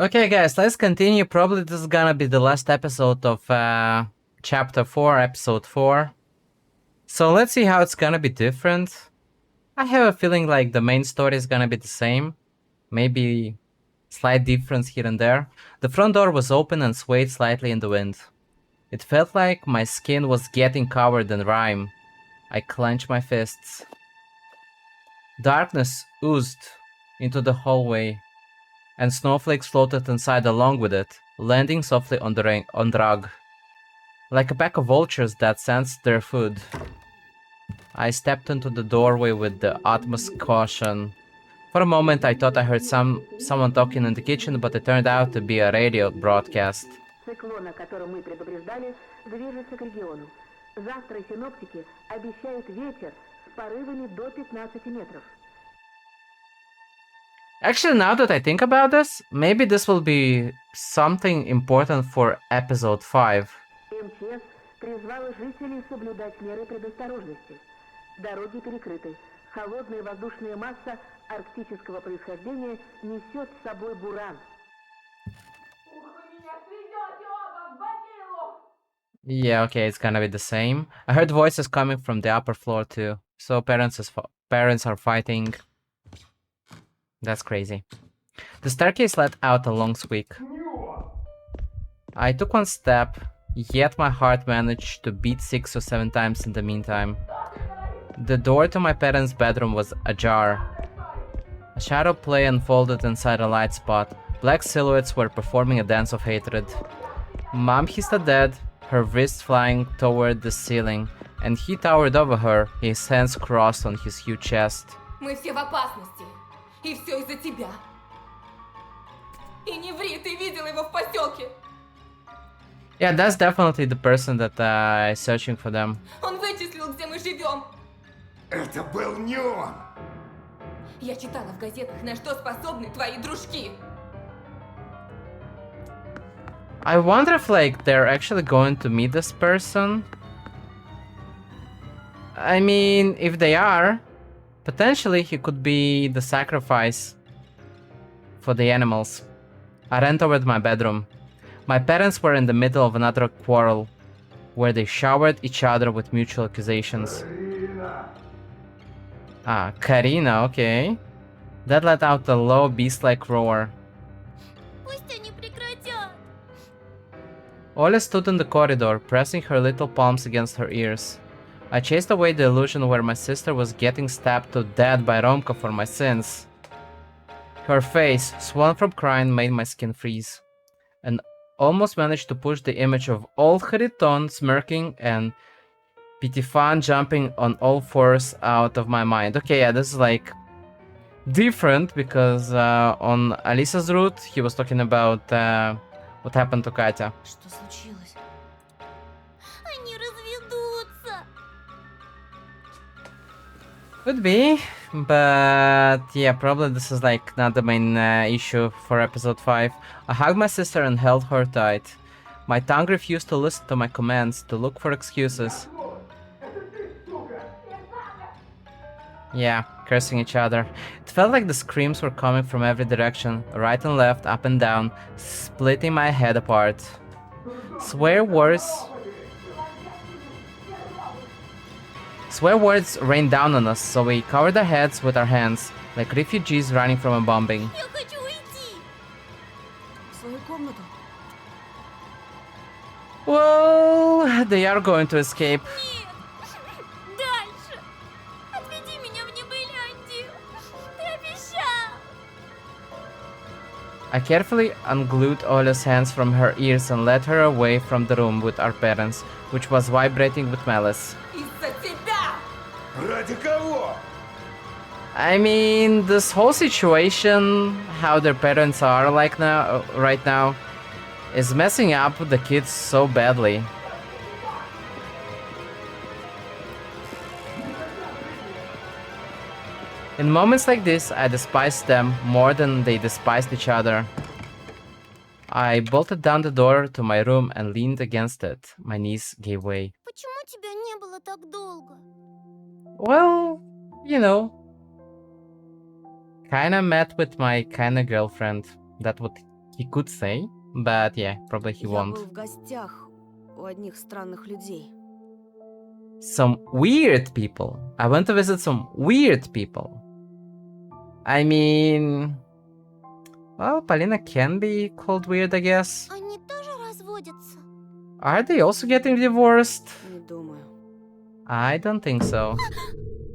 Okay, guys, let's continue. Probably this is gonna be the last episode of Chapter 4, Episode 4. So let's see how it's gonna be different. I have a feeling like the main story is gonna be the same. Maybe slight difference here and there. The front door was open and swayed slightly in the wind. It felt like my skin was getting covered in rime. I clenched my fists. Darkness oozed into the hallway, and snowflakes floated inside along with it, landing softly on the rug. Like a pack of vultures that sensed their food. I stepped into the doorway with the utmost caution. For a moment I thought I heard someone talking in the kitchen, but it turned out to be a radio broadcast. Циклон, о котором мы предупреждали, движется к региону. Завтра синоптики обещают ветер с порывами до 15 метров. Actually, now that I think about this, maybe this will be something important for episode 5. МЧС призвала жителей соблюдать меры предосторожности. Дороги перекрыты. Холодная воздушная масса арктического происхождения несет с собой буран. Yeah, okay, it's gonna be the same. I heard voices coming from the upper floor too. So parents are fighting. That's crazy. The staircase led out a long squeak. I took one step, yet my heart managed to beat 6 or 7 times in the meantime. The door to my parents' bedroom was ajar. A shadow play unfolded inside a light spot. Black silhouettes were performing a dance of hatred. Mom hissed at Dad, her wrists flying toward the ceiling, and he towered over her, his hands crossed on his huge chest. Мы все в опасности. И все из-за тебя. И не ври, ты видел его в поселке. Yeah, that's definitely the person that is searching for them. Он вычислил, где мы живем. Это был не он! Я читала в газетах, на что способны твои дружки. I wonder if like they're actually going to meet this person. I mean, if they are, potentially he could be the sacrifice for the animals. I ran toward my bedroom. My parents were in the middle of another quarrel, where they showered each other with mutual accusations. Ah, Karina, okay. That let out a low beast-like roar. Olya stood in the corridor, pressing her little palms against her ears. I chased away the illusion where my sister was getting stabbed to death by Romka for my sins. Her face, swollen from crying, made my skin freeze, and almost managed to push the image of old Khariton smirking and Pitifan jumping on all fours out of my mind. Okay, yeah, this is like different because on Alisa's route he was talking about what happened to Katya. Что случилось? Они разведутся. Could be, but yeah, probably this is like not the main issue for episode 5. I hugged my sister and held her tight. My tongue refused to listen to my commands, to look for excuses. Yeah, cursing each other. It felt like the screams were coming from every direction, right and left, up and down, splitting my head apart. Swear words rained down on us, so we covered our heads with our hands, like refugees running from a bombing. Я хочу уйти. В свою комнату. Well, they are going to escape. Нет. Дальше. Отведи меня в Небыляндию. Ты обещал. I carefully unglued Olya's hands from her ears and led her away from the room with our parents, which was vibrating with malice. Из-за тебя. Ради кого? I mean, this whole situation, how their parents are like now, right now, is messing up the kids so badly. In moments like this, I despised them more than they despised each other. I bolted down the door to my room and leaned against it. My knees gave way. Почему тебя не было так долго? Well, you know, kinda met with my kinda girlfriend. That what He could say, but yeah, probably he Я won't. был в гостях у одних странных людей. Some weird people. I went to visit some weird people. I mean... Well, Polina can be called weird, I guess. Они тоже разводятся? Are they also getting divorced? Не думаю. I don't think so.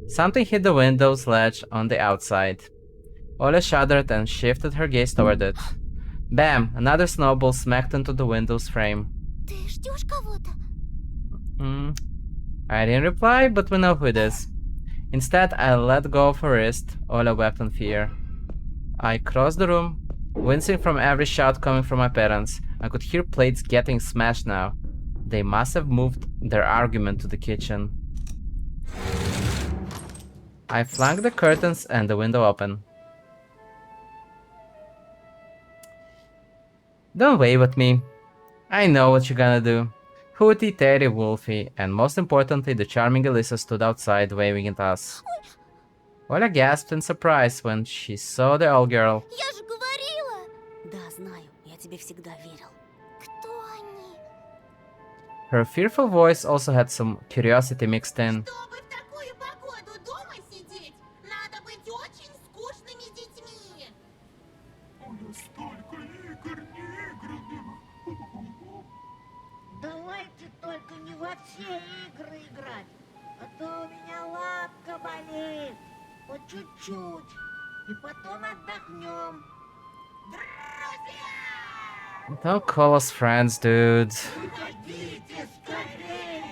Something hit the window's ledge on the outside. Olya shuddered and shifted her gaze toward it. Bam! Another snowball smacked into the window's frame. Ты ждешь кого-то? I didn't reply, but we know who it is. Instead, I let go of her wrist. Olya wept in fear. I crossed the room, wincing from every shout coming from my parents. I could hear plates getting smashed now. They must have moved their argument to the kitchen. I flung the curtains and the window open. Don't wave at me. I know what you're gonna do. Hooty, Teddy, Wolfie, and most importantly, the charming Elisa stood outside waving at us. Oля gasped in surprise when she saw the old girl. Я же говорила! Да, знаю, я тебе всегда верил. Кто они? Her fearful voice also had some curiosity mixed in. Чтобы в такую погоду дома сидеть, надо быть очень скучными детьми. Столько игр неигранных. Давайте только не во все игры играть, а то у меня лапка болит. По чуть-чуть. И потом отдохнем. Друзья! Don't call us friends, dude. Выходите скорее,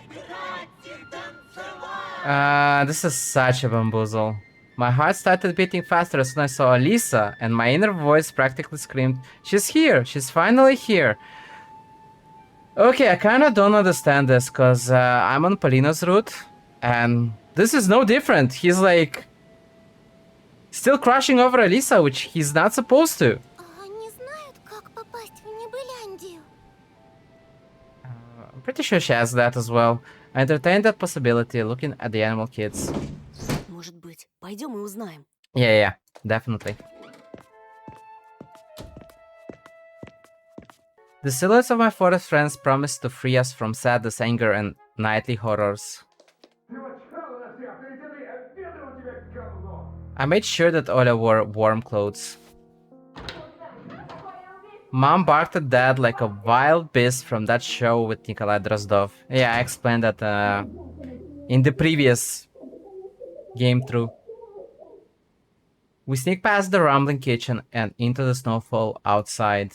играть и танцевать! This is such a bamboozle. My heart started beating faster as soon as I saw Elisa, and my inner voice practically screamed, "She's here! She's finally here!" Okay, I kinda don't understand this, cause I'm on Polina's route, and this is no different. He's like... still crushing over Elisa, which he's not supposed to. Они знают, как попасть в Небыляндию. I'm pretty sure she has that as well. I entertained that possibility, looking at the animal kids. Может быть, пойдем и узнаем. Yeah, definitely. The silhouettes of my forest friends promised to free us from sadness, anger, and nightly horrors. I made sure that Olya wore warm clothes. Mom barked at Dad like a wild beast from that show with Nikolai Drozdov. Yeah, I explained that in the previous game through. We sneak past the rumbling kitchen and into the snowfall outside.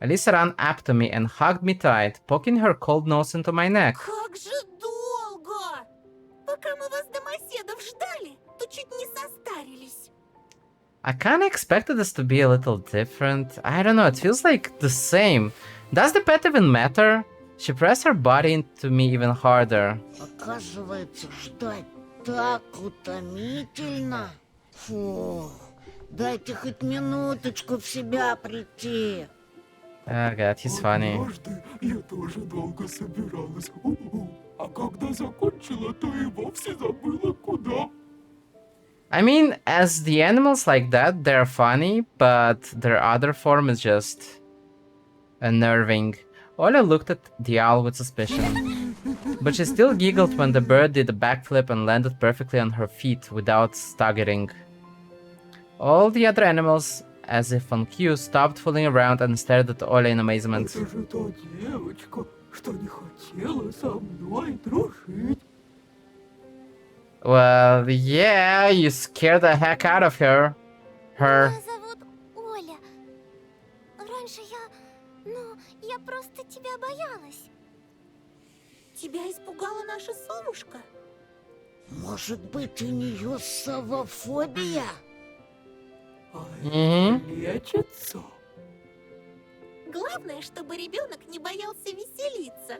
Elisa ran up to me and hugged me tight, poking her cold nose into my neck. Как же долго! Пока мы вас домоседов ждали, то чуть не состарились. I kinda expected this to be a little different. I don't know, it feels like the same. Does the pet even matter? She pressed her body into me even harder. Оказывается, ждать так утомительно. Фу, дайте хоть минуточку в себя прийти. Oh god, he's funny. Однажды я тоже долго собиралась. А когда закончила, то и вовсе забыла куда. I mean, as the animals like that, they're funny, but their other form is just unnerving. Olya looked at the owl with suspicion, but she still giggled when the bird did a backflip and landed perfectly on her feet without staggering. All the other animals, as if on cue, stopped fooling around and stared at Olya in amazement. Это же та девочка, что не хотела со мной дружить. Well, yeah, you scared the heck out of her. Меня зовут Оля. Раньше я просто тебя боялась. Тебя испугала наша совушка? Может быть, у нее совофобия? Лечится. Главное, чтобы ребенок не боялся веселиться.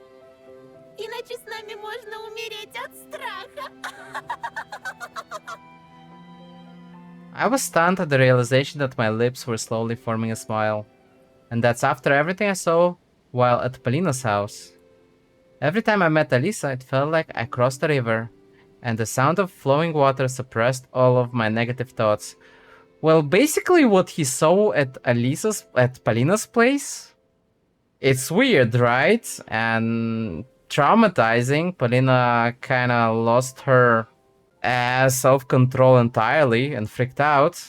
Иначе с нами можно умереть от страха. I was stunned at the realization that my lips were slowly forming a smile. And that's after everything I saw while at Polina's house. Every time I met Elisa, it felt like I crossed a river, and the sound of flowing water suppressed all of my negative thoughts. Well, basically what he saw at Polina's place. It's weird, right? And traumatizing. Polina kinda lost her self-control entirely and freaked out.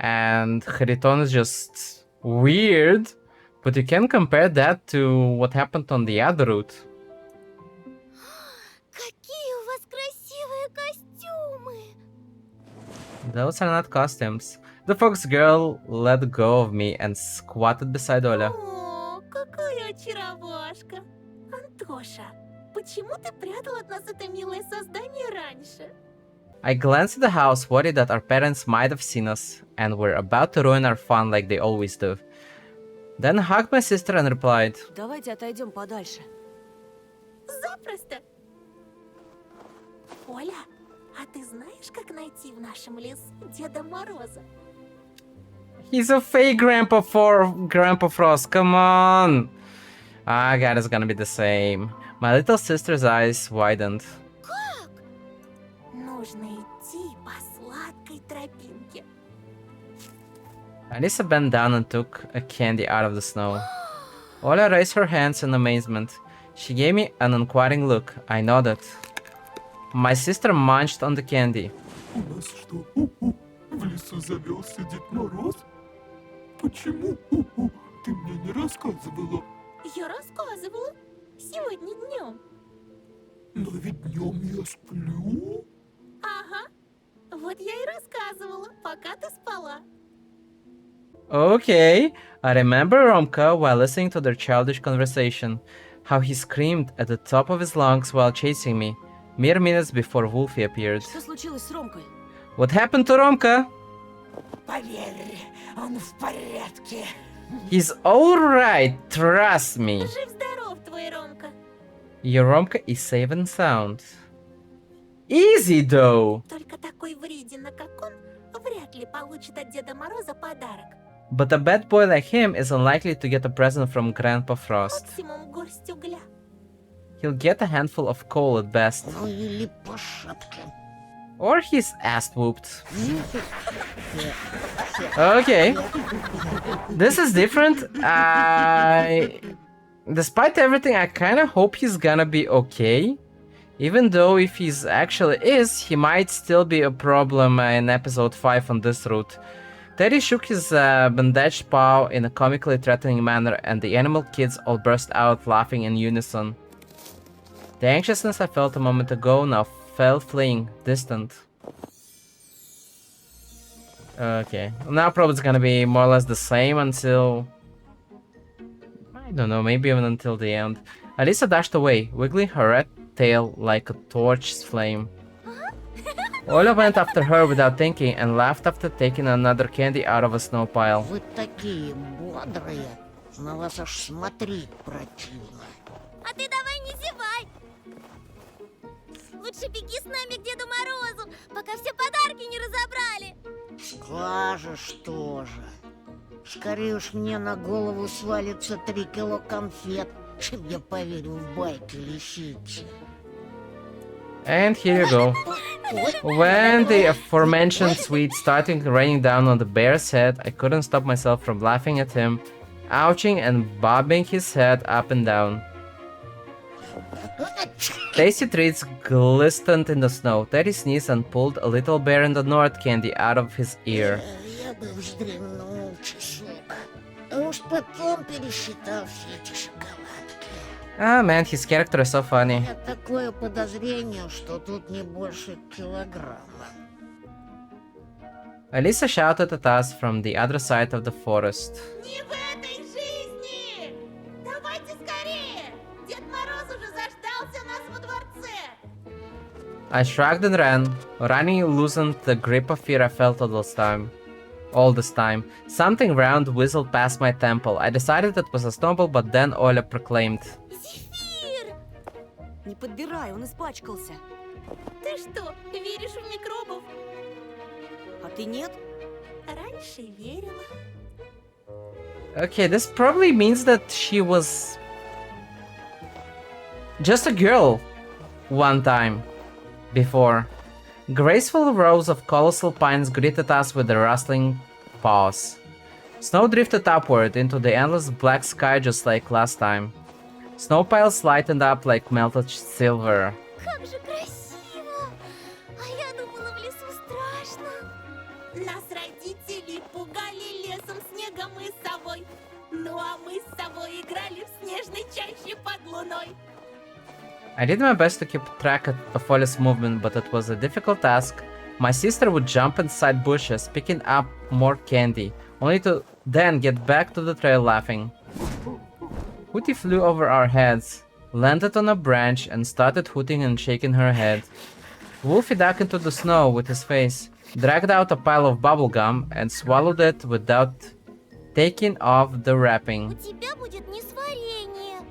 And Hariton is just weird. But you can compare that to what happened on the other route. Какие у вас красивые костюмы! Those are not costumes. The fox girl let go of me and squatted beside Olya. О, какая очаровашка! Антоша, почему ты прятал от нас это милое создание раньше? I glanced at the house, worried that our parents might have seen us and were about to ruin our fun like they always do. Then hugged my sister and replied, Давайте отойдем подальше. Запросто! Оля, а ты знаешь, как найти в нашем лесу Деда Мороза? "He's a fake Grandpa Frost, come on!" Ah, God, it's gonna be the same. My little sister's eyes widened. Нужно идти по сладкой тропинке. Alisa bent down and took a candy out of the snow. Ola raised her hands in amazement. She gave me an inquiring look. I nodded. My sister munched on the candy. У нас что, в лесу завелся Дед Мороз? Почему? Ты мне не рассказывала. Я рассказывала. Сегодня днем. Но ведь днем я сплю. Ага. Вот я и рассказывала, пока ты спала. Okay, I remember Romka while listening to their childish conversation. How he screamed at the top of his lungs while chasing me, mere minutes before Wolfie appeared. Что случилось с Ромкой? What happened to Romka? Поверь, он в порядке. He's alright, trust me. Жив-здоров твой Ромка. Your Romka is safe and sound. Easy though. Только такой вредина, как он, вряд ли получит от Деда Мороза подарок. But a bad boy like him is unlikely to get a present from Grandpa Frost. Максимум горсть угля. He'll get a handful of coal at best. Ну или по шапке. Or he's ass whooped. Okay. This is different. Despite everything, I kinda hope he's gonna be okay. Even though if he's actually is, he might still be a problem in episode 5 on this route. Teddy shook his bandaged paw in a comically threatening manner, and the animal kids all burst out laughing in unison. The anxiousness I felt a moment ago now fell fleeing, distant. Okay, now probably it's gonna be more or less the same until... I don't know, maybe even until the end. Alisa dashed away, wiggling her red tail like a torch's flame. Ola went after her without thinking and laughed after taking another candy out of a snow pile. Вы такие бодрые, на вас аж смотреть противно. А ты давай не зевай. Лучше беги с нами к Деду Морозу, пока все подарки не разобрали. Скажешь тоже. Скорее уж мне на голову свалится 3 кило конфет, чем я поверю в байки лисицы. And here you go. When the aforementioned sweets started raining down on the bear's head, I couldn't stop myself from laughing at him, ouching and bobbing his head up and down. Tasty treats glistened in the snow. Teddy sneezed and pulled a little bear in the north candy out of his ear. Я бы вздремнул часок, а уж потом пересчитал все эти шоколадки. Ah man, his character is so У funny. меня такое подозрение, что тут не больше килограмма. Alisa shouted at us from the other side of the forest. Не в этой жизни! Давайте скорее! Дед Мороз уже заждался нас во дворце! I shrugged and ran. Running loosened the grip of fear I felt all this time. Something round whistled past my temple. I decided it was a snowball, but then Ola proclaimed. Зефир! Не подбирай, он испачкался. Ты что, веришь в микробов? А ты нет? Раньше верила. Okay, this probably means that she was just a girl one time before. Graceful rows of colossal pines greeted us with their rustling paws. Snow drifted upward into the endless black sky just like last time. Snow piles lightened up like melted silver. Как же красиво! А я думала, в лесу страшно. Нас родители пугали лесом, снегом и совой. Ну а мы с собой играли в снежной чаще под луной. I did my best to keep track of Olya's movement, but it was a difficult task. My sister would jump inside bushes, picking up more candy, only to then get back to the trail laughing. Hooty flew over our heads, landed on a branch, and started hooting and shaking her head. Wolfie dug into the snow with his face, dragged out a pile of bubblegum, and swallowed it without taking off the У wrapping. тебя будет несварение.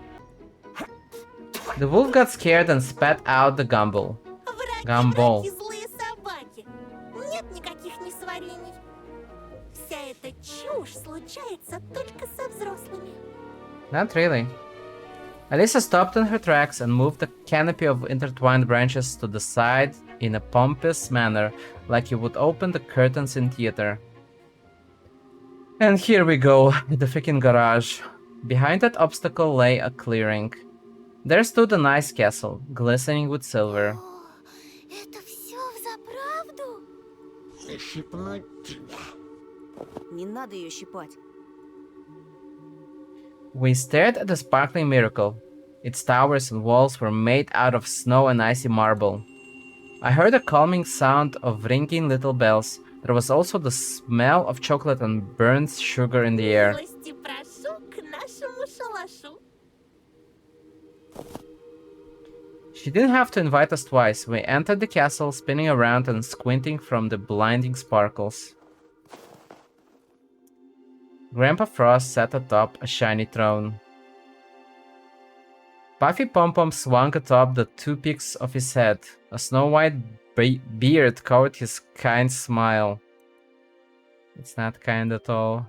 The wolf got scared and spat out the gumbo. Враги, Гамбол. враги, злые собаки. Нет никаких несварений. Вся эта чушь случается только со взрослыми. Not really. Alyssa stopped in her tracks and moved the canopy of intertwined branches to the side in a pompous manner, like you would open the curtains in theater. And here we go, the freaking garage. Behind that obstacle lay a clearing. There stood an ice castle, glistening with silver. О, это все взаправду? Защипнуть тебя. Не надо ее щипать. We stared at the sparkling miracle. Its towers and walls were made out of snow and icy marble. I heard a calming sound of ringing little bells. There was also the smell of chocolate and burnt sugar in the air. Милости прошу к нашему шалашу. She didn't have to invite us twice. We entered the castle, spinning around and squinting from the blinding sparkles. Grandpa Frost sat atop a shiny throne. Puffy Pom-Pom swung atop the two peaks of his head. A snow-white beard covered his kind smile. It's not kind at all.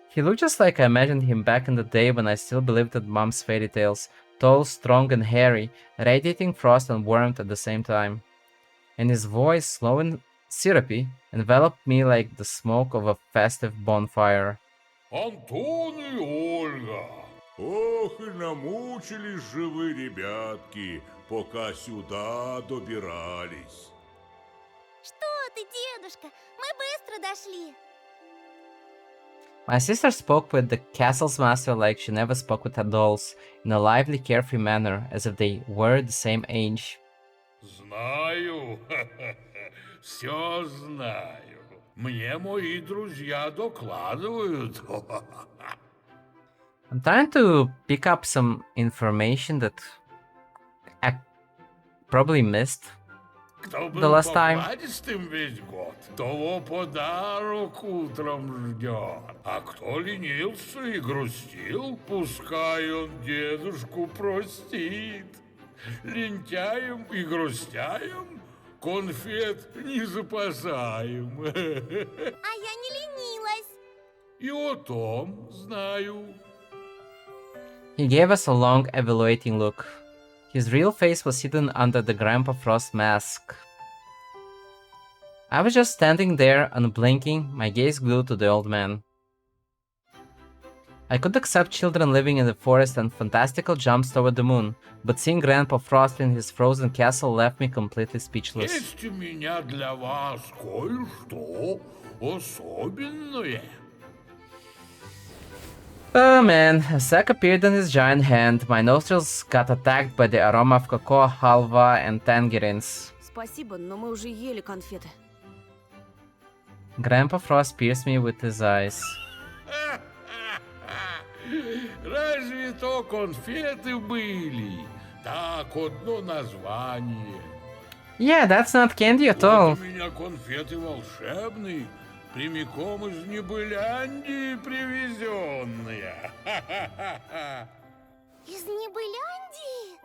He looked just like I imagined him back in the day when I still believed in Mom's fairy tales. Tall, strong, and hairy, radiating frost and warmth at the same time. And his voice, slow and syrupy, enveloped me like the smoke of a festive bonfire. Антон и Ольга. Ох, и намучились же вы, ребятки, пока сюда добирались. Что ты, дедушка? Мы быстро дошли. My sister spoke with the castle's master like she never spoke with her dolls, in a lively, carefree manner, as if they were the same age. Знаю, все знаю. Мне мои друзья докладывают. I'm trying to pick up some information that I probably missed. Кто The был last time. покладистым весь год, того подарок утром ждет. А кто ленился и грустил, пускай он дедушку простит. Лентяем и грустяем конфет не запасаем. А я не ленилась. И о том знаю. He gave us a long, evaluating look. His real face was hidden under the Grandpa Frost mask. I was just standing there, unblinking, my gaze glued to the old man. I could accept children living in the forest and fantastical jumps toward the moon, but seeing Grandpa Frost in his frozen castle left me completely speechless. Есть у меня для вас кое-что особенное. Oh man, a sack appeared in his giant hand. My nostrils got attacked by the aroma of cocoa, halva, and tangerines. Спасибо, но мы уже ели конфеты. Grandpa Frost pierced me with his eyes. Разве то конфеты были? Так, одно название. Yeah, that's not candy at all. Вот у меня конфеты волшебные, прямиком из Небыляндии привезенные. Из Небыляндии?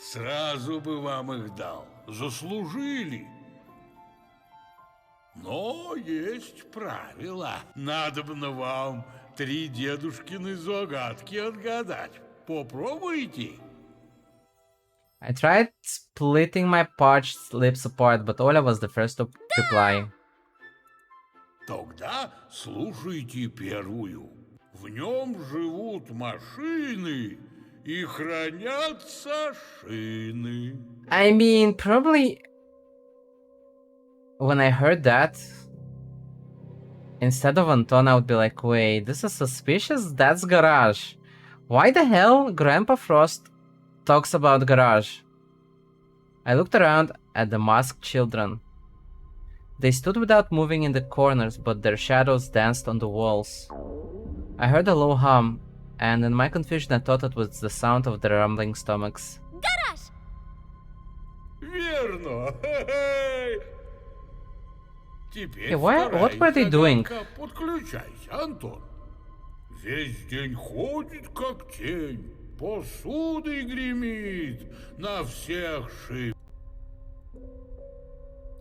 Сразу бы вам их дал, заслужили. Но есть правило. Надобно вам 3 дедушкины загадки отгадать. Попробуйте. I tried splitting my parched lips apart, but Olya was the first to reply. Тогда слушайте первую. В нем живут машины и хранятся шины. I mean, probably when I heard that, instead of Anton, I would be like, wait, this is suspicious? That's Garage. Why the hell Grandpa Frost talks about Garage? I looked around at the masked children. They stood without moving in the corners, but their shadows danced on the walls. I heard a low hum, and in my confusion I thought it was the sound of their rumbling stomachs. Гараж! Верно. Теперь Hey, what вторая were they doing? загадка. Подключайся, Антон. Весь день ходит, как тень, посудой гремит, на всех шиб.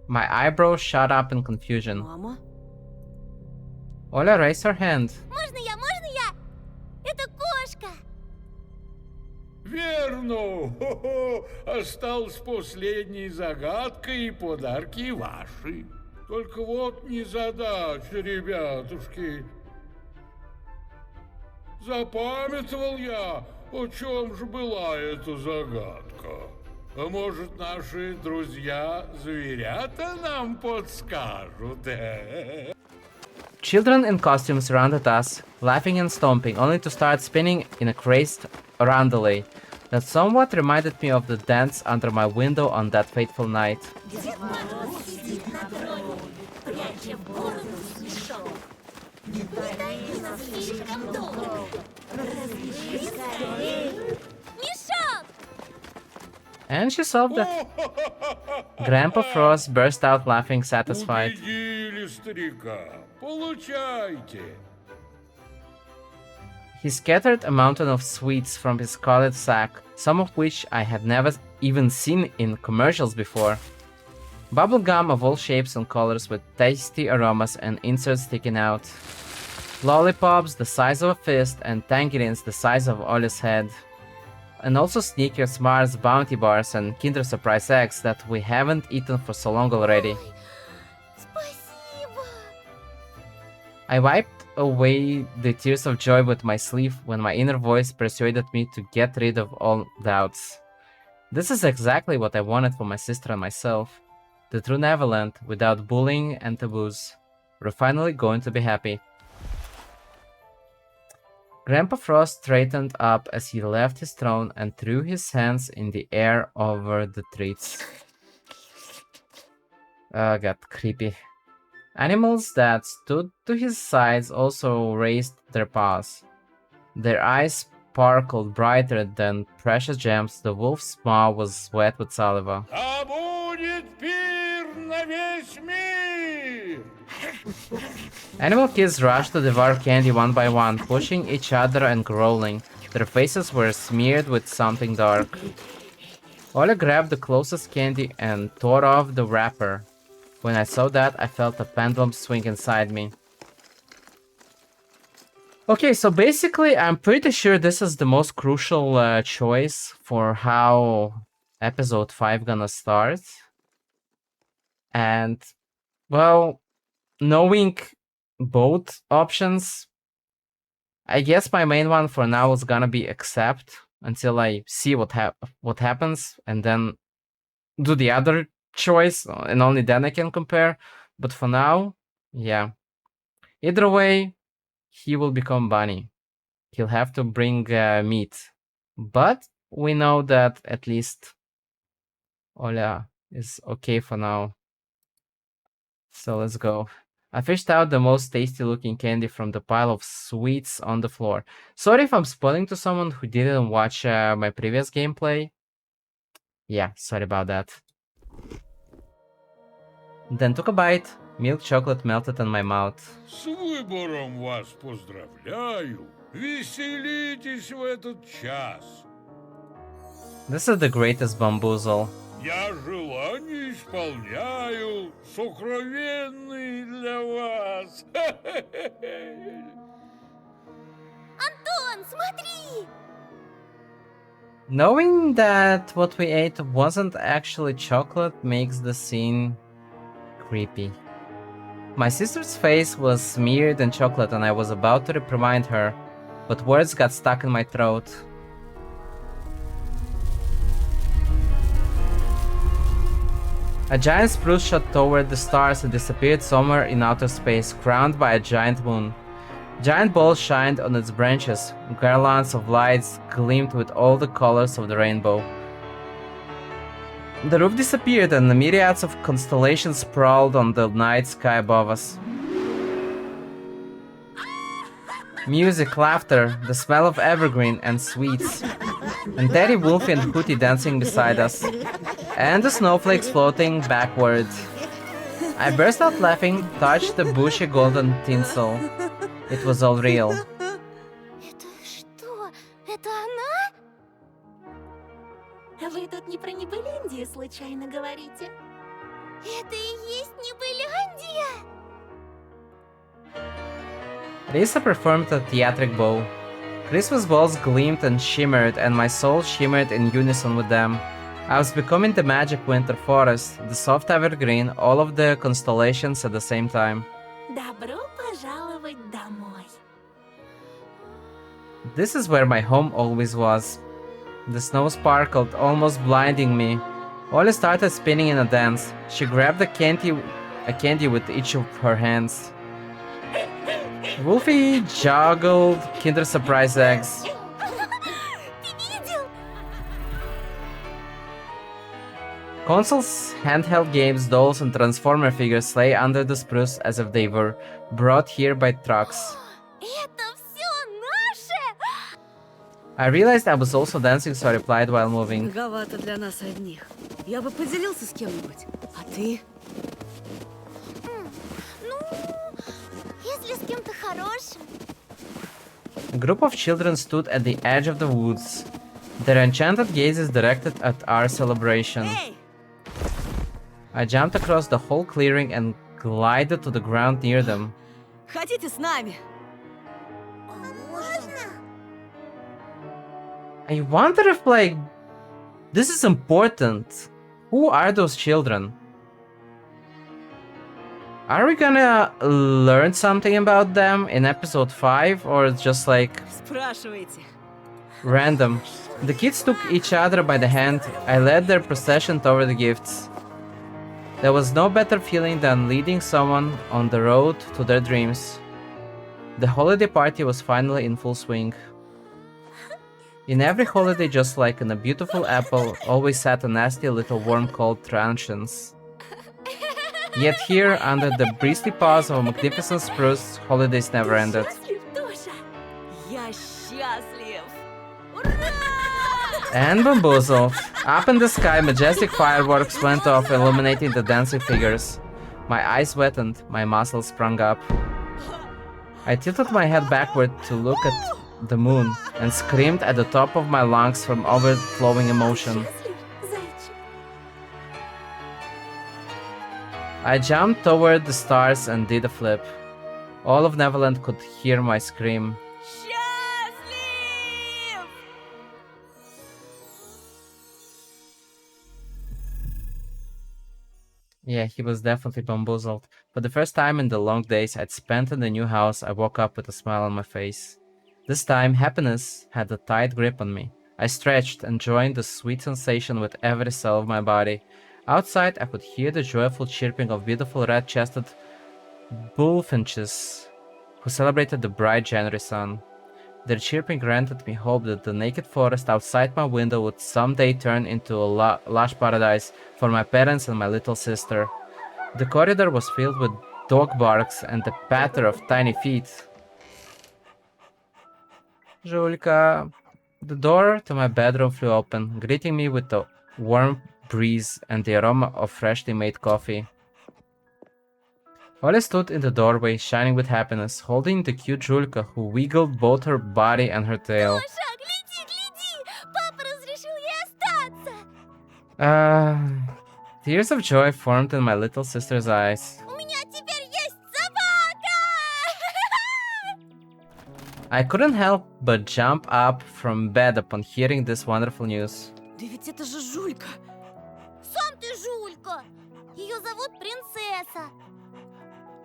My eyebrows shot up in confusion. Мама? Olya raised her hand. Можно я? Можно я? Это кошка! Верно. Хо-хо. Осталась последняя загадка, и подарки ваши. Только вот незадача, ребятушки. Запамятовал я, о чем же была эта загадка. А может, наши друзья-зверята нам подскажут? Children in costumes surrounded us, laughing and stomping, only to start spinning in a crazed roundelay that somewhat reminded me of the dance under my window on that fateful night. Дед Мороз сидит на троне, пряча в бороду смешок. Не торопи нас слишком долго. Разреши скорей. Мешок! And she solved it. Grandpa Frost burst out laughing, satisfied. Убедили старика. Получайте. He scattered a mountain of sweets from his scarlet sack, some of which I had never even seen in commercials before. Bubblegum of all shapes and colors with tasty aromas and inserts sticking out. Lollipops the size of a fist and tangerines the size of Olya's head. And also Snickers, Mars, Bounty Bars and Kinder Surprise eggs that we haven't eaten for so long already. Спасибо! I wiped away the tears of joy with my sleeve when my inner voice persuaded me to get rid of all doubts. This is exactly what I wanted for my sister and myself. The true Neverland, without bullying and taboos. We're finally going to be happy. Grandpa Frost straightened up as he left his throne and threw his hands in the air over the treats. Got creepy. Animals that stood to his sides also raised their paws. Their eyes sparkled brighter than precious gems. The wolf's maw was wet with saliva. Да будет пир на весь мир! Animal kids rushed to devour candy one by one, pushing each other and growling. Their faces were smeared with something dark. Olya grabbed the closest candy and tore off the wrapper. When I saw that, I felt a pendulum swing inside me. Okay, so basically, I'm pretty sure this is the most crucial choice for how episode 5 gonna start. And, well, knowing both options, I guess my main one for now is gonna be accept until I see what happens, and then do the other choice, and only then I can compare. But for now, yeah. Either way, he will become bunny. He'll have to bring meat. But we know that at least Olya is okay for now. So let's go. I fished out the most tasty looking candy from the pile of sweets on the floor. Sorry if I'm spoiling to someone who didn't watch my previous gameplay. Yeah, sorry about that. Then took a bite. Milk chocolate melted in my mouth. С выбором вас поздравляю. Веселитесь в этот час. This is the greatest bamboozle. Я желания исполняю, сокровенные для вас. Антон, смотри! Knowing that what we ate wasn't actually chocolate makes the scene creepy. My sister's face was smeared in chocolate and I was about to reprimand her, but words got stuck in my throat. A giant spruce shot toward the stars and disappeared somewhere in outer space, crowned by a giant moon. Giant balls shined on its branches, garlands of lights gleamed with all the colors of the rainbow. The roof disappeared and the myriads of constellations sprawled on the night sky above us. Music, laughter, the smell of evergreen and sweets, and Daddy Wolfie and Hootie dancing beside us, and the snowflakes floating backward. I burst out laughing, touched the bushy golden tinsel. It was all real. Это что? Это она? Вы тут не про Небылендию случайно говорите? Это и есть Небыляндия? Lisa performed a theatric bow. Christmas balls gleamed and shimmered, and my soul shimmered in unison with them. I was becoming the magic winter forest, the soft evergreen, all of the constellations at the same time. Добро пожаловать домой. This is where my home always was. The snow sparkled, almost blinding me. Olya started spinning in a dance. She grabbed a candy with each of her hands. Wolfie juggled Kinder Surprise eggs. Consoles, handheld games, dolls, and Transformer figures lay under the spruce as if they were brought here by trucks. Это все наше? I realized I was also dancing, so I replied while moving. Многовато для нас одних. Я бы поделился с кем-нибудь. А ты? Ну, если с кем-то хорошим. A group of children stood at the edge of the woods, their enchanted gazes directed at our celebration. Эй! I jumped across the whole clearing and glided to the ground near them. Хотите с нами? Можно? I wonder if, like, this is important. Who are those children? Are we gonna learn something about them in episode 5, or it's just like Спрашивайте. random? The kids took each other by the hand. I led their procession toward the gifts. There was no better feeling than leading someone on the road to their dreams. The holiday party was finally in full swing. In every holiday, just like in a beautiful apple, always sat a nasty little worm called transience. Yet here, under the bristly paws of a magnificent spruce, holidays never ended. Счастлив, Тоша. Я счастлив. And bamboozled. Up in the sky, majestic fireworks went off, illuminating the dancing figures. My eyes wetted, my muscles sprung up. I tilted my head backward to look at the moon and screamed at the top of my lungs from overflowing emotion. Счастлив, зайчик. I jumped toward the stars and did a flip. All of Neverland could hear my scream. Счастлив! Yeah, he was definitely bamboozled. For the first time in the long days I'd spent in the new house, I woke up with a smile on my face. This time, happiness had a tight grip on me. I stretched, enjoying the sweet sensation with every cell of my body. Outside, I could hear the joyful chirping of beautiful red-chested bullfinches who celebrated the bright January sun. Their chirping granted me hope that the naked forest outside my window would someday turn into a lush paradise for my parents and my little sister. The corridor was filled with dog barks and the patter of tiny feet. Julka. The door to my bedroom flew open, greeting me with a warm breeze and the aroma of freshly made coffee. Olya stood in the doorway, shining with happiness, holding the cute Julka, who wiggled both her body and her tail. Тоша, гляди, гляди! Папа разрешил ей остаться! Tears of joy formed in my little sister's eyes. У меня теперь есть собака! I couldn't help but jump up from bed upon hearing this wonderful news. Да ведь это же Жулька. Сам ты жулька! Ее зовут принцесса.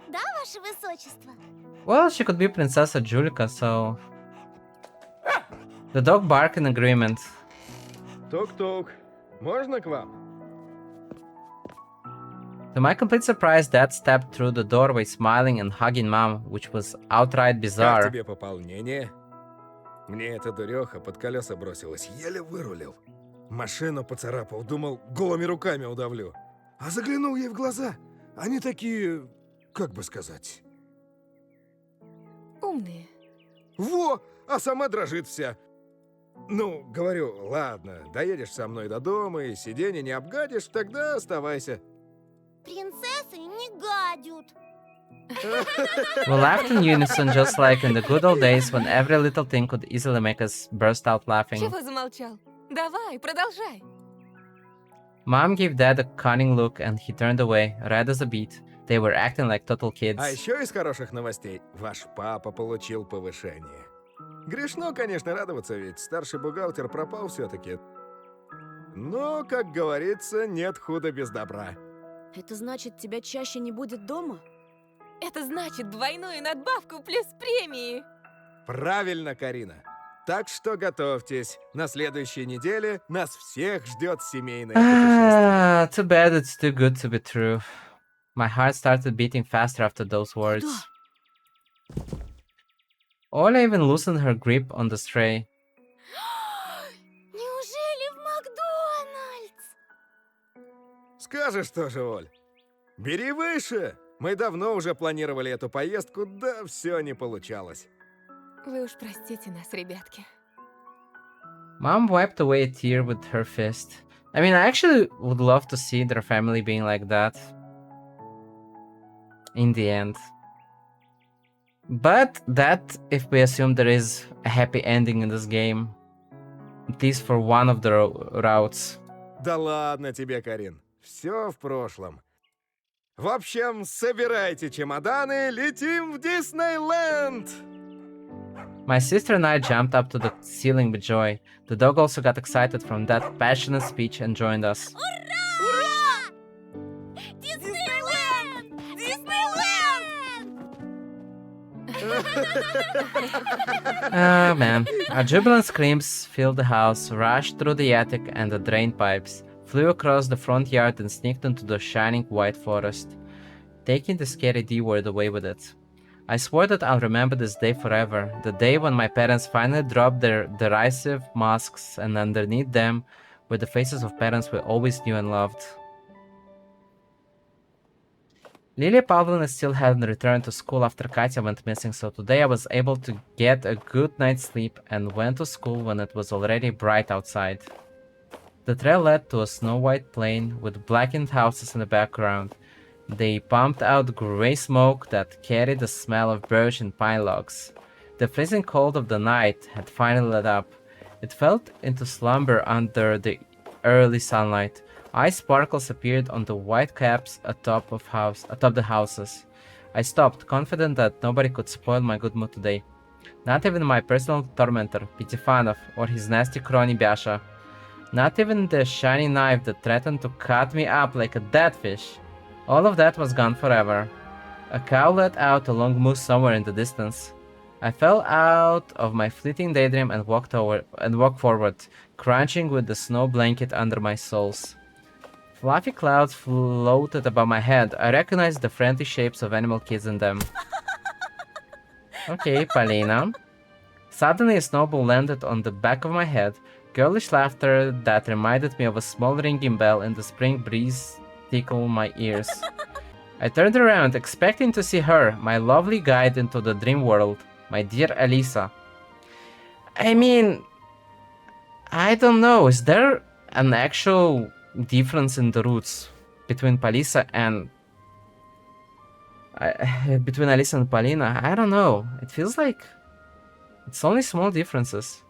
Да, ваше высочество? Well, she could be Princess Julika, so... The dog barked in agreement. Тук-тук. Можно к вам? To my complete surprise, Dad stepped through the doorway smiling and hugging Mom, which was outright Как bizarre. тебе пополнение? Мне эта дуреха под колеса бросилась, еле вырулил. Машину поцарапал, думал, голыми руками удавлю. А заглянул ей в глаза. Они такие, как бы сказать... Умные. Во! А сама дрожит вся. Ну, говорю, ладно, доедешь со мной до дома и сиденье не обгадишь, тогда оставайся. Принцессы не гадят. We laughed in unison just like in the good old days when every little thing could easily make us burst out laughing. Чего замолчал? Давай, продолжай. Mom gave Dad a cunning look and he turned away, red as a beet. They were acting like total kids. А еще из хороших новостей. Ваш папа получил повышение. Грешно, конечно, радоваться, ведь старший бухгалтер пропал все-таки. Но, как говорится, нет худа без добра. Это значит, тебя чаще не будет дома? Это значит двойную надбавку плюс премии. Правильно, Карина. Так что готовьтесь. На следующей неделе нас всех ждет семейное путешествие. Too bad it's too good to be true. My heart started beating faster after those words. Olya even loosened her grip on the stray. Неужели в Макдональдс? Скажешь тоже, Оль. Бери выше. Мы давно уже планировали эту поездку, да все не получалось. Вы уж простите нас, ребятки. Mom wiped away a tear with her fist. I mean, I actually would love to see their family being like that. In the end. But that, if we assume there is a happy ending in this game, at least for one of the routes. Да ладно тебе, Карин. Все в прошлом. В общем, собирайте чемоданы, летим в Диснейленд! My sister and I jumped up to the ceiling with joy. The dog also got excited from that passionate speech and joined us. Ура! Диснейленд! Диснейленд! Oh man. Our jubilant screams filled the house, rushed through the attic and the drain pipes, flew across the front yard and sneaked into the shining white forest, taking the scary D word away with it. I swore that I'll remember this day forever, the day when my parents finally dropped their derisive masks and underneath them were the faces of parents we always knew and loved. Lilia Pavlovna still hadn't returned to school after Katya went missing, so today I was able to get a good night's sleep and went to school when it was already bright outside. The trail led to a snow-white plain with blackened houses in the background. They pumped out gray smoke that carried the smell of birch and pine logs. The freezing cold of the night had finally let up. It fell into slumber under the early sunlight. Ice sparkles appeared on the white caps atop the houses. I stopped, confident that nobody could spoil my good mood today. Not even my personal tormentor, Pitifanov, or his nasty crony Byasha. Not even the shiny knife that threatened to cut me up like a dead fish. All of that was gone forever. A cow let out a long moose somewhere in the distance. I fell out of my fleeting daydream and walked forward, crunching with the snow blanket under my soles. Fluffy clouds floated above my head. I recognized the friendly shapes of animal kids in them. Okay, Polina. Suddenly a snowball landed on the back of my head. Girlish laughter that reminded me of a small ringing bell in the spring breeze tickled my ears. I turned around, expecting to see her, my lovely guide into the dream world, my dear Elisa. I mean, I don't know, is there an actual difference in the roots between Elisa and Polina? I don't know. It feels like it's only small differences.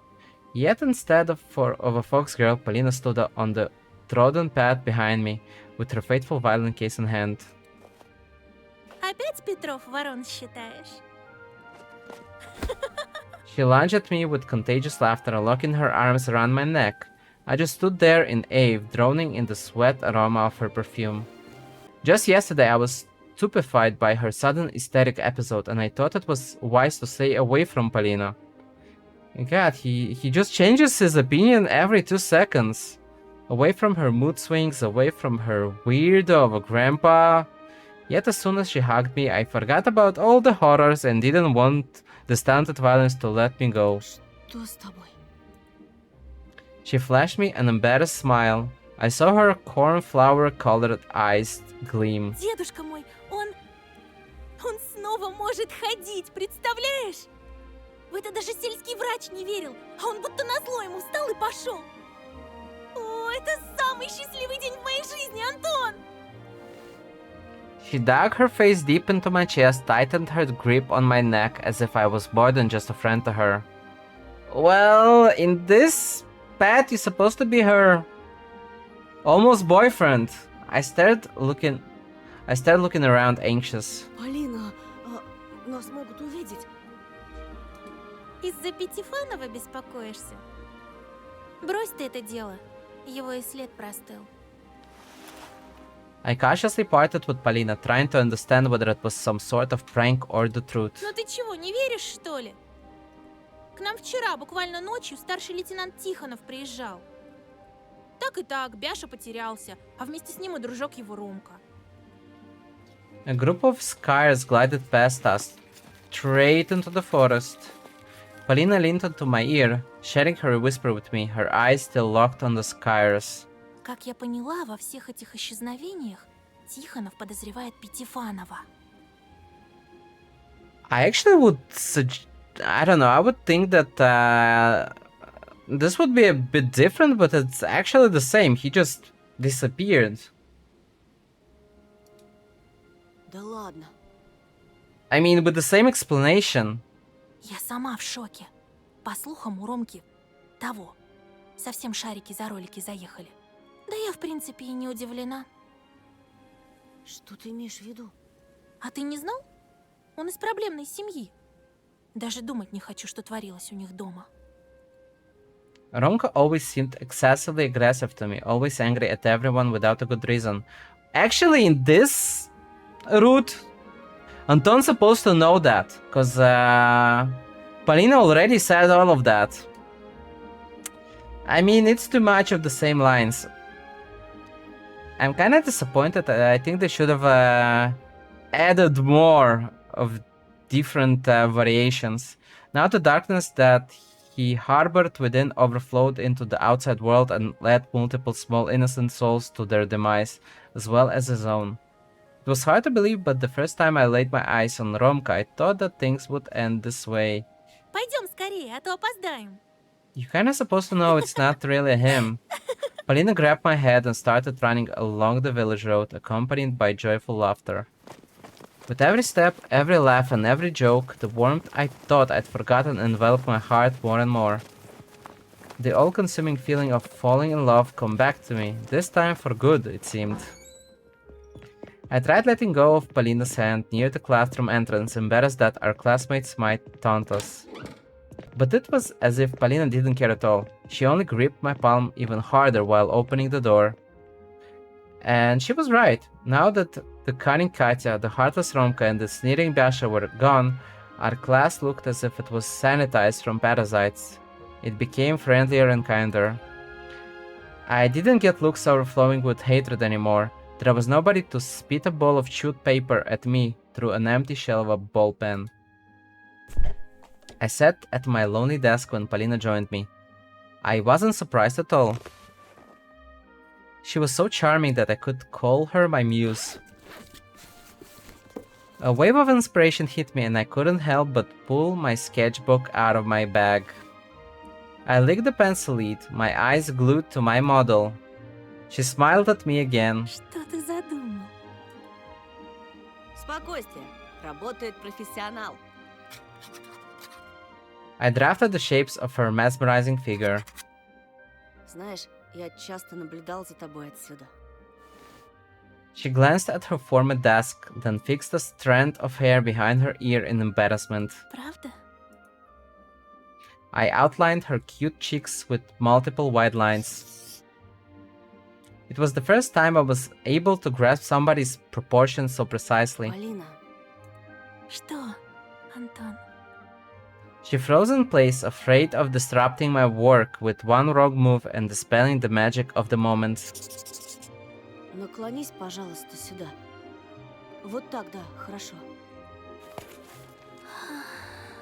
Yet instead of a fox girl, Polina stood on the trodden path behind me, with her faithful violin case in hand. Опять Петров ворон считаешь? She lunged at me with contagious laughter, locking her arms around my neck. I just stood there in awe, drowning in the sweat aroma of her perfume. Just yesterday, I was stupefied by her sudden hysteric episode, and I thought it was wise to stay away from Polina. God, he just changes his opinion every 2 seconds. Away from her mood swings, away from her weirdo of a grandpa. Yet as soon as she hugged me, I forgot about all the horrors and didn't want the stunted violence to let me go. Что с тобой? She flashed me an embarrassed smile. I saw her cornflower-colored eyes gleam. Дедушка мой, он снова может ходить, представляешь? В это даже сельский врач не верил, а он будто назло ему встал и пошел. О, это самый счастливый день в моей жизни, Антон! She dug her face deep into my chest, tightened her grip on my neck as if I was more than just a friend to her. Well, in this pet, you're supposed to be her almost boyfriend. I started looking around, anxious. Полина, нас могут увидеть. Из-за Пятифанова беспокоишься? Брось ты это дело, его и след простыл. I cautiously parted with Polina, trying to understand whether it was some sort of prank or the truth. Ну ты чего, не веришь, что ли? К нам вчера, буквально ночью, старший лейтенант Тихонов приезжал. Так и так, Бяша потерялся, а вместе с ним и дружок его Ромка. A group of skiers glided past us, straight into the forest. Polina leaned into my ear, sharing her whisper with me, her eyes still locked on the skiers. Как я поняла, во всех этих исчезновениях Тихонов подозревает Пятифанова. I actually would I don't know, I would think that this would be a bit different, but it's actually the same. He just disappeared. Да ладно. I mean, with the same explanation. Я сама в шоке. По слухам, у Ромки того. Совсем шарики за ролики заехали. Да я, в принципе, и не удивлена. Что ты имеешь в виду? А ты не знал? Он из проблемной семьи. Даже думать не хочу, что творилось у них дома. Romka always seemed excessively aggressive to me, always angry at everyone without a good reason. Actually, in this route, Anton's supposed to know that, because Polina already said all of that. I mean, it's too much of the same lines. I'm kind of disappointed. I think they should have added more of different variations. Now the darkness that he harbored within overflowed into the outside world and led multiple small innocent souls to their demise, as well as his own. It was hard to believe, but the first time I laid my eyes on Romka, I thought that things would end this way. Пойдем скорее, а то опоздаем. You're kinda supposed to know it's not really him. Polina grabbed my head and started running along the village road, accompanied by joyful laughter. With every step, every laugh, and every joke, the warmth I thought I'd forgotten enveloped my heart more and more. The all-consuming feeling of falling in love came back to me, this time for good, it seemed. I tried letting go of Polina's hand near the classroom entrance, embarrassed that our classmates might taunt us. But it was as if Polina didn't care at all. She only gripped my palm even harder while opening the door. And she was right. Now that the cunning Katya, the heartless Romka, and the sneering Basha were gone, our class looked as if it was sanitized from parasites. It became friendlier and kinder. I didn't get looks overflowing with hatred anymore. There was nobody to spit a ball of chewed paper at me through an empty shell of a ball pen. I sat at my lonely desk when Polina joined me. I wasn't surprised at all. She was so charming that I could call her my muse. A wave of inspiration hit me and I couldn't help but pull my sketchbook out of my bag. I licked the pencil lead, my eyes glued to my model. She smiled at me again. Что ты задумал? Спокойствие. Работает профессионал. I drafted the shapes of her mesmerizing figure. Знаешь, я часто наблюдал за тобой отсюда. She glanced at her former desk, then fixed a strand of hair behind her ear in embarrassment. Правда? I outlined her cute cheeks with multiple wide lines. It was the first time I was able to grasp somebody's proportions so precisely. Полина, Что, Антон? She froze in place, afraid of disrupting my work with one wrong move and dispelling the magic of the moment. наклонись, пожалуйста, сюда. Вот так, да, хорошо.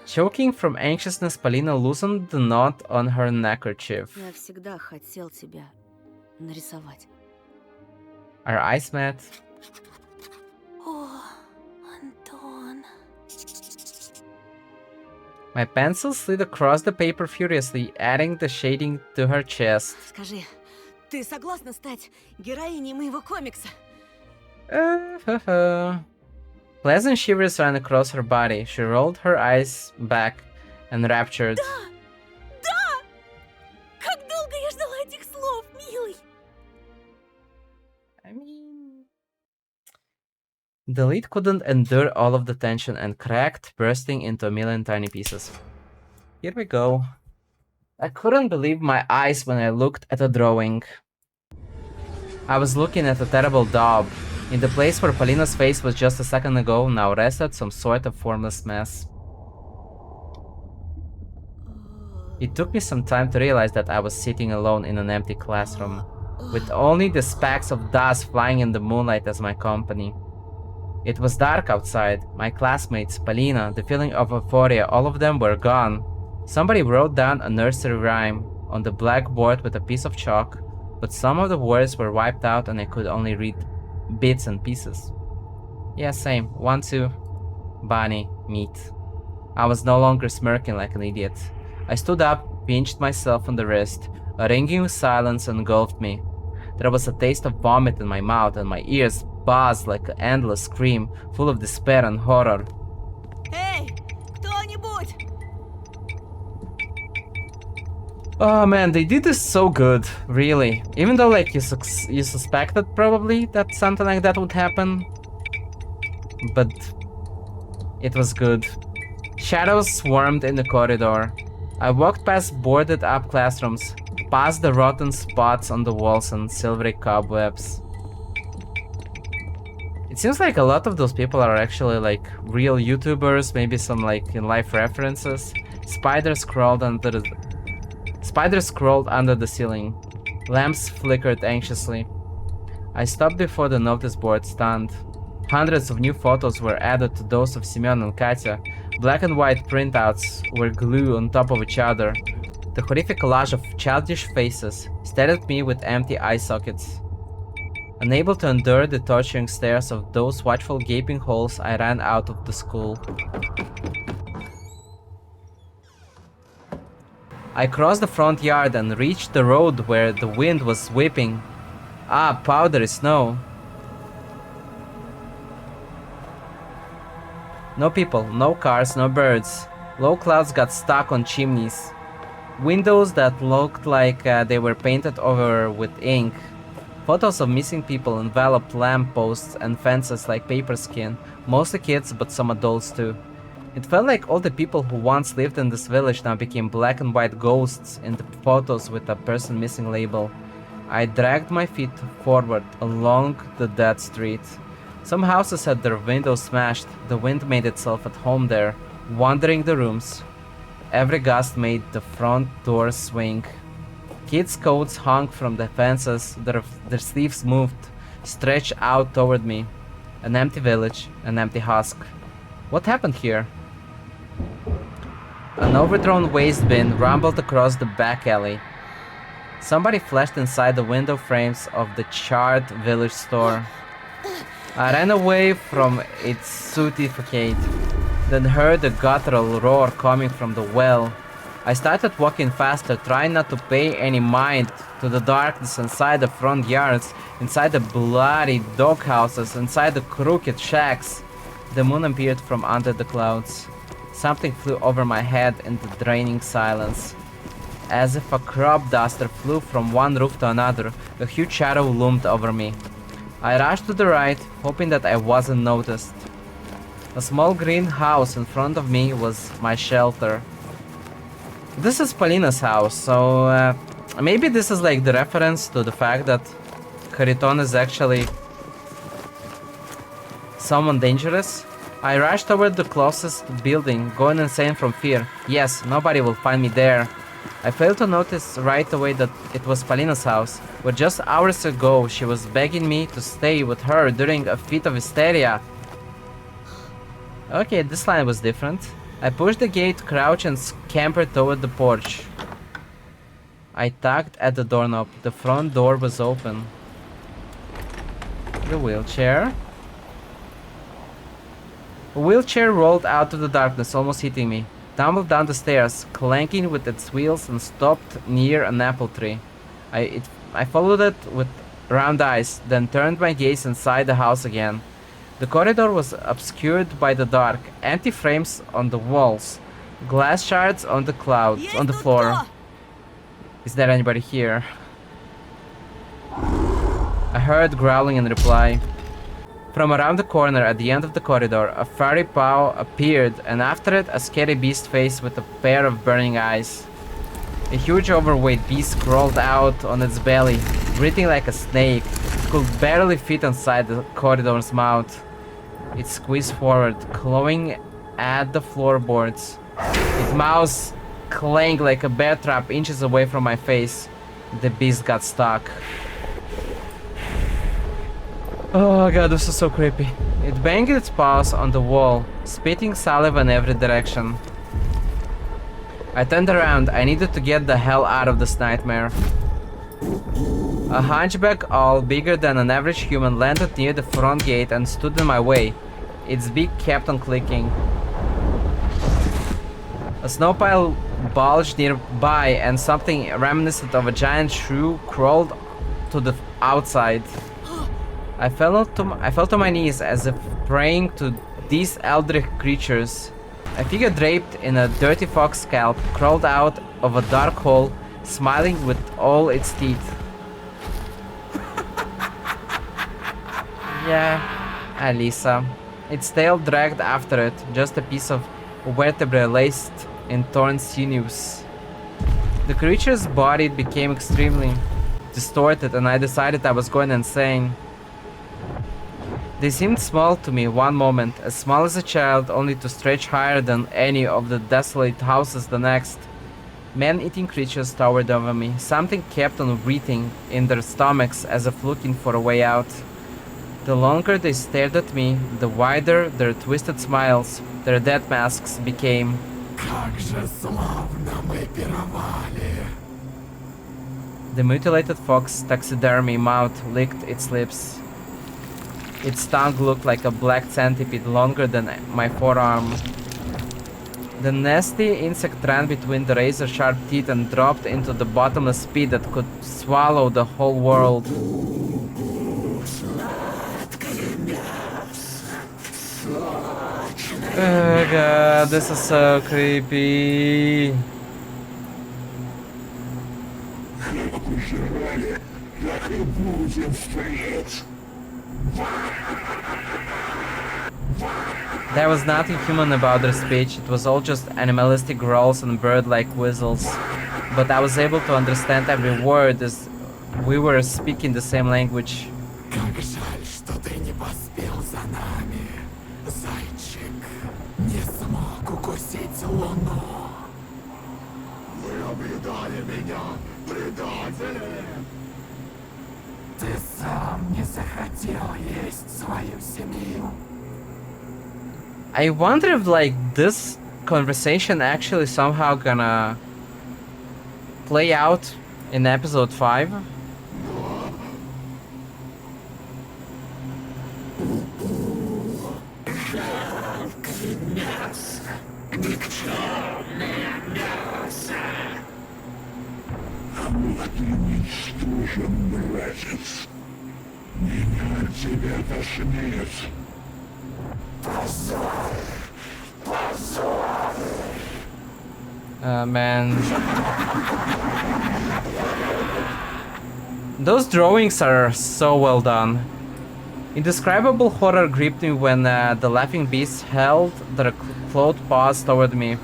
Choking from anxiousness, Polina loosened the knot on her neckerchief. Я всегда хотел тебя нарисовать. Our eyes met. О, Антон. My pencil slid across the paper furiously, adding the shading to her chest. Скажи, ты согласна стать героиней моего комикса? Pleasant shivers ran across her body. She rolled her eyes back, enraptured. Да! Как долго я ждала этих слов, милый! I mean... The lead couldn't endure all of the tension and cracked, bursting into a million tiny pieces. Here we go. I couldn't believe my eyes when I looked at the drawing. I was looking at a terrible daub. In the place where Polina's face was just a second ago, now rested some sort of formless mess. It took me some time to realize that I was sitting alone in an empty classroom, with only the specks of dust flying in the moonlight as my company. It was dark outside. My classmates, Polina, the feeling of euphoria, all of them were gone. Somebody wrote down a nursery rhyme on the blackboard with a piece of chalk, but some of the words were wiped out and I could only read bits and pieces. Yeah, same. 1, 2. Bunny, meat. I was no longer smirking like an idiot. I stood up, pinched myself on the wrist. A ringing silence engulfed me. There was a taste of vomit in my mouth and my ears buzzed like an endless scream, full of despair and horror. Эй, кто-нибудь! Oh man, they did this so good, really. Even though like you suspected probably that something like that would happen. But it was good. Shadows swarmed in the corridor. I walked past boarded up classrooms, past the rotten spots on the walls and silvery cobwebs. It seems like a lot of those people are actually like real YouTubers, maybe some like in life references. Spiders crawled under the ceiling. Lamps flickered anxiously. I stopped before the notice board, stunned. Hundreds of new photos were added to those of Semyon and Katya. Black and white printouts were glued on top of each other. The horrific collage of childish faces stared at me with empty eye sockets. Unable to endure the torturing stares of those watchful gaping holes, I ran out of the school. I crossed the front yard and reached the road where the wind was whipping. Ah, powdery snow. No people, no cars, no birds. Low clouds got stuck on chimneys. Windows that looked like they were painted over with ink. Photos of missing people enveloped lampposts and fences like paper skin. Mostly kids, but some adults too. It felt like all the people who once lived in this village now became black and white ghosts in the photos with a person missing label. I dragged my feet forward along the dead street. Some houses had their windows smashed. The wind made itself at home there, wandering the rooms. Every gust made the front door swing. Kids' coats hung from the fences, their sleeves moved, stretched out toward me. An empty village, an empty husk. What happened here? An overthrown waste bin rumbled across the back alley. Somebody flashed inside the window frames of the charred village store. I ran away from its sooty facade, then heard a guttural roar coming from the well. I started walking faster, trying not to pay any mind to the darkness inside the front yards, inside the bloody doghouses, inside the crooked shacks. The moon appeared from under the clouds. Something flew over my head in the draining silence. As if a crop duster flew from one roof to another, a huge shadow loomed over me. I rushed to the right, hoping that I wasn't noticed. A small green house in front of me was my shelter. This is Polina's house, so maybe this is like the reference to the fact that Khariton is actually someone dangerous. I rushed toward the closest building, going insane from fear. Yes, nobody will find me there. I failed to notice right away that it was Polina's house, where just hours ago she was begging me to stay with her during a fit of hysteria. Okay, this line was different. I pushed the gate, crouched and scampered toward the porch. I tugged at the doorknob. The front door was open. The wheelchair. A wheelchair rolled out of the darkness, almost hitting me. Tumbled down the stairs, clanking with its wheels, and stopped near an apple tree. I followed it with round eyes, then turned my gaze inside the house again. The corridor was obscured by the dark, empty frames on the walls, glass shards on the floor. Is there anybody here? I heard growling in reply. From around the corner at the end of the corridor, a furry paw appeared, and after it, a scary beast face with a pair of burning eyes. A huge overweight beast crawled out on its belly, breathing like a snake. It could barely fit inside the corridor's mouth. It squeezed forward, clawing at the floorboards. Its mouth clanged like a bear trap inches away from my face. The beast got stuck. Oh god, this is so creepy. It banged its paws on the wall, spitting saliva in every direction. I turned around. I needed to get the hell out of this nightmare. A hunchback owl bigger than an average human landed near the front gate and stood in my way. Its beak kept on clicking. A snow pile bulged nearby and something reminiscent of a giant shrew crawled to the outside. I fell to my knees as if praying to these eldritch creatures. A figure draped in a dirty fox scalp crawled out of a dark hole, smiling with all its teeth. Yeah, Alisa. Its tail dragged after it, just a piece of vertebrae laced in torn sinews. The creature's body became extremely distorted, and I decided I was going insane. They seemed small to me one moment, as small as a child, only to stretch higher than any of the desolate houses the next. Man-eating creatures towered over me. Something kept on breathing in their stomachs as if looking for a way out. The longer they stared at me, the wider their twisted smiles, their death masks became. The mutilated fox taxidermy mouth licked its lips. Its tongue looked like a black centipede longer than my forearm. The nasty insect ran between the razor-sharp teeth and dropped into the bottomless pit that could swallow the whole world. Oh god, this is so creepy. There was nothing human about their speech, it was all just animalistic growls and bird-like whistles. But I was able to understand every word as we were speaking the same language. I wonder if like this conversation actually somehow gonna play out in episode 5. Man. Those drawings are so well done. Indescribable horror gripped me when the laughing beast held their clawed paws toward me.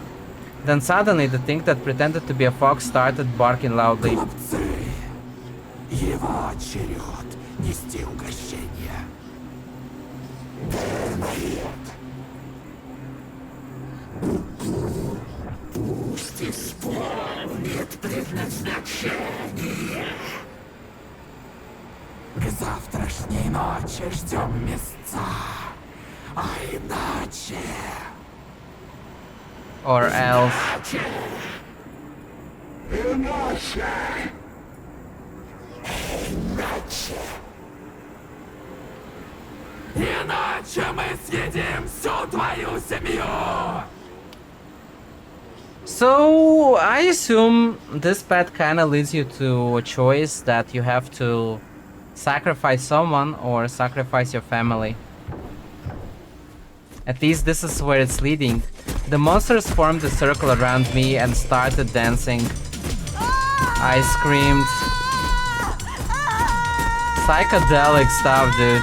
Then suddenly the thing that pretended to be a fox started barking loudly. Его черед нести угощение. Пусть исполнит предназначение. К завтрашней ночи ждем места, а иначе... Or else. Иначе... Иначе мы съедим всю твою семью! So, I assume this path kinda leads you to a choice that you have to sacrifice someone or sacrifice your family. At least this is where it's leading. The monsters formed a circle around me and started dancing. I screamed. Psychedelic stuff, dude.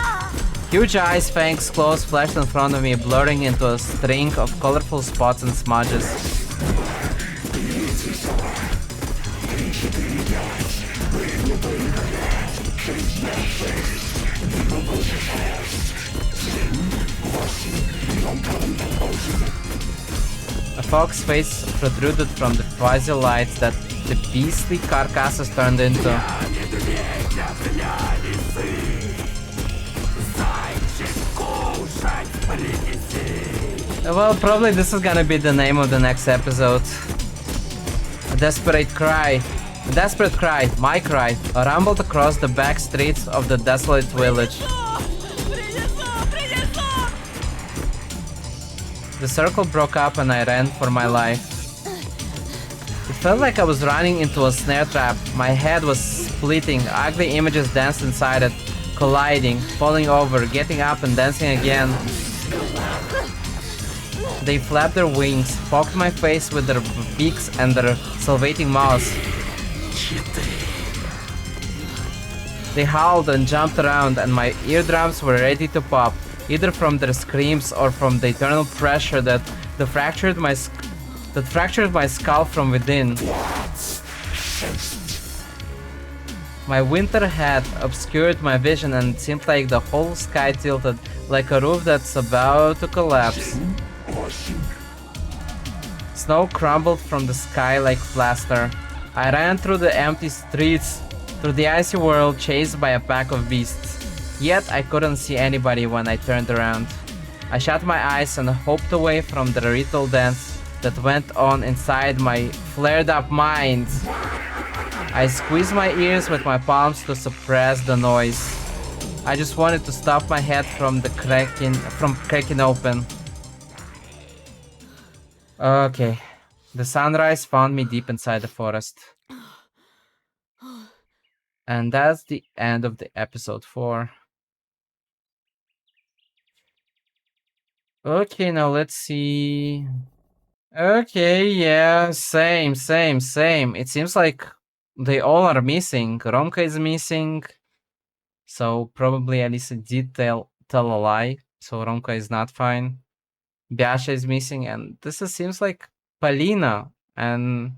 Huge eyes, fangs, claws flashed in front of me, blurring into a string of colorful spots and smudges. A fox's face protruded from the fuzzy lights that the beastly carcasses turned into. Well, probably this is gonna be the name of the next episode. A desperate cry, my cry, rumbled across the back streets of the desolate village. The circle broke up and I ran for my life. It felt like I was running into a snare trap. My head was splitting, ugly images danced inside it, colliding, falling over, getting up and dancing again. They flapped their wings, poked my face with their beaks and their salivating mouths. They howled and jumped around and my eardrums were ready to pop, either from their screams or from the eternal pressure that fractured my skull from within. My winter hat obscured my vision and it seemed like the whole sky tilted, like a roof that's about to collapse. Snow crumbled from the sky like plaster. I ran through the empty streets, through the icy world, chased by a pack of beasts. Yet I couldn't see anybody when I turned around. I shut my eyes and hoped away from the ritual dance that went on inside my flared-up mind. I squeezed my ears with my palms to suppress the noise. I just wanted to stop my head from cracking open. Okay. The sunrise found me deep inside the forest. And that's the end of the episode 4. Okay, now let's see. Okay, yeah, same. It seems like they all are missing. Romka is missing. So probably Elisa did tell a lie. So Romka is not fine. Biasha is missing, and seems like Polina. And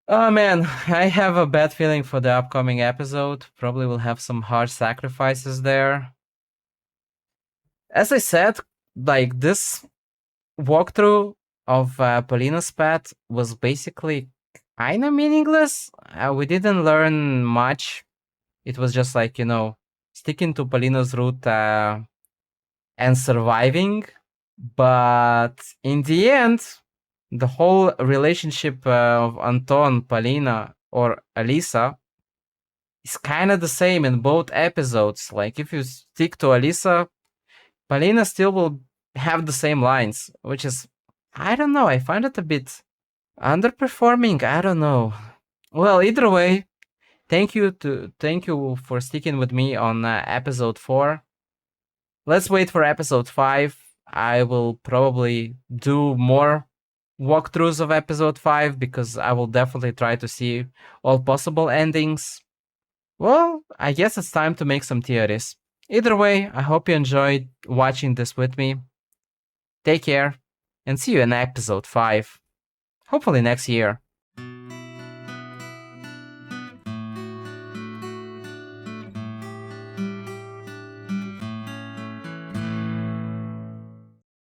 oh man, I have a bad feeling for the upcoming episode. Probably will have some harsh sacrifices there. As I said, like this walkthrough of Polina's path was basically kinda meaningless. We didn't learn much. It was just like, sticking to Polina's route and surviving. But in the end, the whole relationship of Anton, Polina, or Alisa is kind of the same in both episodes. Like, if you stick to Alisa, Polina still will have the same lines, which is, I don't know, I find it a bit underperforming. I don't know. Well, either way, thank you for sticking with me on episode 4. Let's wait for episode 5. I will probably do more walkthroughs of episode 5 because I will definitely try to see all possible endings. Well, I guess it's time to make some theories. Either way, I hope you enjoyed watching this with me. Take care. and see you in episode 5. Hopefully next year.